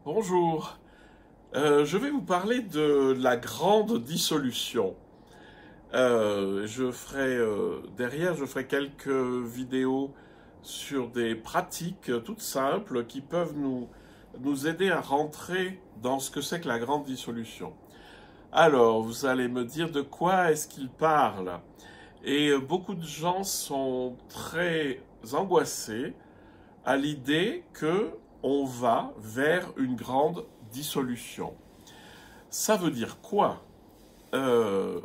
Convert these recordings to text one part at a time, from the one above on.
Bonjour, je vais vous parler de la grande dissolution. Derrière, je ferai quelques vidéos sur des pratiques toutes simples qui peuvent nous aider à rentrer dans ce que c'est que la grande dissolution. Alors, vous allez me dire de quoi est-ce qu'il parle? Et beaucoup de gens sont très angoissés à l'idée que on va vers une grande dissolution. Ça veut dire quoi? Euh,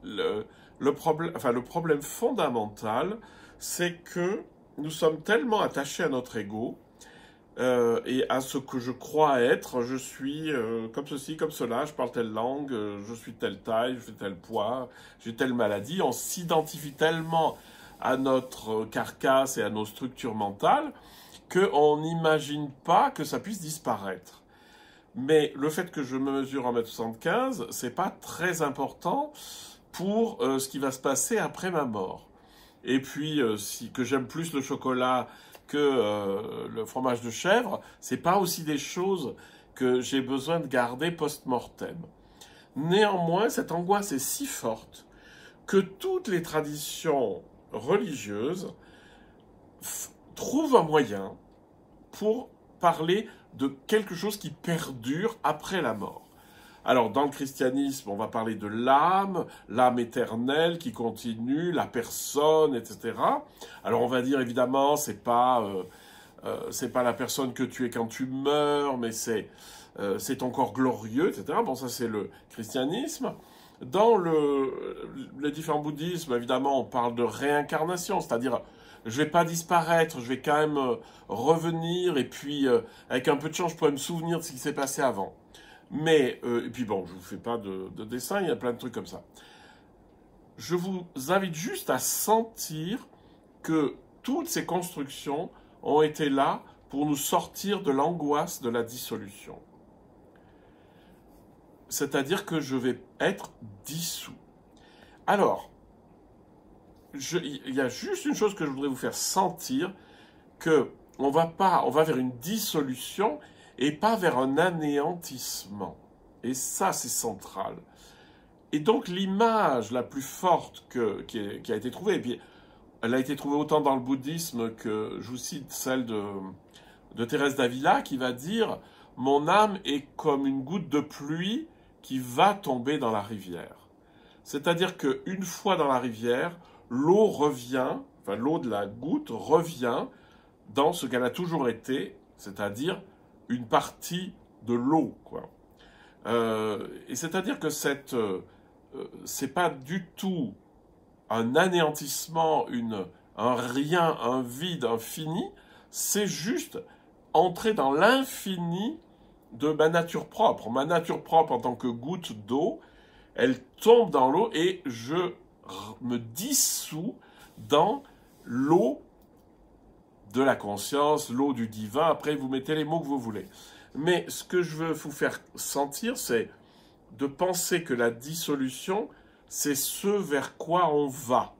le problème fondamental, c'est que nous sommes tellement attachés à notre ego et à ce que je crois être. Je suis comme ceci, comme cela, je parle telle langue, je suis telle taille, je fais tel poids, j'ai telle maladie. On s'identifie tellement à notre carcasse et à nos structures mentales qu'on n'imagine pas que ça puisse disparaître. Mais le fait que je me mesure 1,75 m, c'est pas très important pour ce qui va se passer après ma mort. Et puis, que j'aime plus le chocolat que le fromage de chèvre, c'est pas aussi des choses que j'ai besoin de garder post-mortem. Néanmoins, cette angoisse est si forte que toutes les traditions religieuses trouvent un moyen pour parler de quelque chose qui perdure après la mort. Alors, dans le christianisme, on va parler de l'âme éternelle qui continue, la personne, etc. Alors, on va dire évidemment, c'est pas la personne que tu es quand tu meurs, mais c'est ton corps glorieux, etc. Bon, ça c'est le christianisme. Dans les différents bouddhismes, évidemment, on parle de réincarnation, c'est-à-dire je vais pas disparaître, je vais quand même revenir, et puis avec un peu de chance, je pourrais me souvenir de ce qui s'est passé avant. Mais, et puis bon, je vous fais pas de dessin, il y a plein de trucs comme ça. Je vous invite juste à sentir que toutes ces constructions ont été là pour nous sortir de l'angoisse de la dissolution. C'est-à-dire que je vais être dissous. Alors, il y a juste une chose que je voudrais vous faire sentir, que on va vers une dissolution et pas vers un anéantissement. Et ça, c'est central. Et donc, l'image la plus forte qui a été trouvée, et puis elle a été trouvée autant dans le bouddhisme que, je vous cite, celle de Thérèse d'Avila, qui va dire « Mon âme est comme une goutte de pluie qui va tomber dans la rivière. » C'est-à-dire qu'une fois dans la rivière, l'eau revient, enfin l'eau de la goutte revient dans ce qu'elle a toujours été, c'est-à-dire une partie de l'eau, quoi. Et c'est-à-dire que c'est pas du tout un anéantissement, un rien, un vide, un fini, c'est juste entrer dans l'infini de ma nature propre. Ma nature propre en tant que goutte d'eau, elle tombe dans l'eau et je me dissous dans l'eau de la conscience, l'eau du divin. Après, vous mettez les mots que vous voulez. Mais ce que je veux vous faire sentir, c'est de penser que la dissolution, c'est ce vers quoi on va.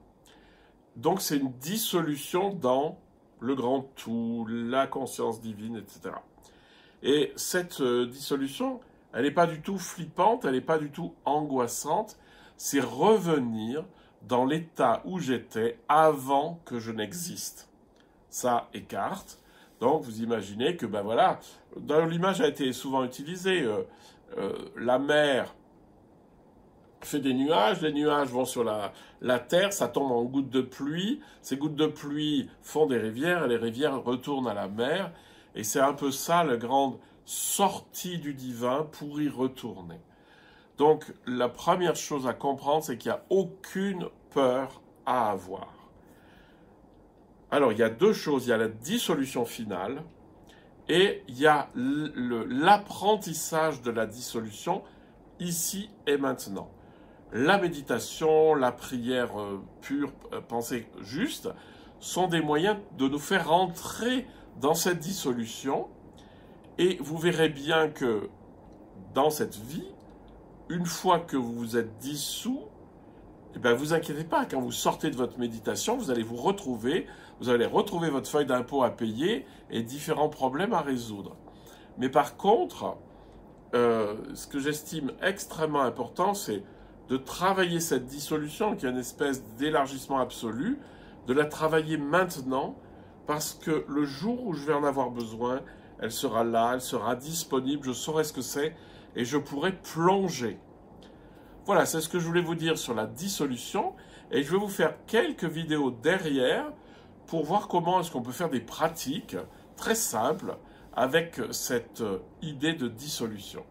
Donc, c'est une dissolution dans le grand tout, la conscience divine, etc. Et cette dissolution, elle n'est pas du tout flippante, elle n'est pas du tout angoissante. C'est revenir dans l'état où j'étais avant que je n'existe. Ça écarte. Donc vous imaginez que, ben voilà, d'ailleurs l'image a été souvent utilisée. La mer fait des nuages, les nuages vont sur la terre, ça tombe en gouttes de pluie. Ces gouttes de pluie font des rivières et les rivières retournent à la mer. Et c'est un peu ça la grande sortie du divin pour y retourner. Donc la première chose à comprendre, c'est qu'il n'y a aucune peur à avoir. Alors, il y a deux choses. Il y a la dissolution finale et il y a l'apprentissage de la dissolution ici et maintenant. La méditation, la prière pure, pensée juste, sont des moyens de nous faire rentrer dans cette dissolution. Et vous verrez bien que dans cette vie, une fois que vous vous êtes dissous, eh bien, vous inquiétez pas, quand vous sortez de votre méditation, vous allez retrouver votre feuille d'impôt à payer et différents problèmes à résoudre. Mais par contre, ce que j'estime extrêmement important, c'est de travailler cette dissolution, qui est une espèce d'élargissement absolu, de la travailler maintenant, parce que le jour où je vais en avoir besoin, elle sera là, elle sera disponible, je saurai ce que c'est, et je pourrai plonger. Voilà, c'est ce que je voulais vous dire sur la dissolution, et je vais vous faire quelques vidéos derrière pour voir comment est-ce qu'on peut faire des pratiques très simples avec cette idée de dissolution.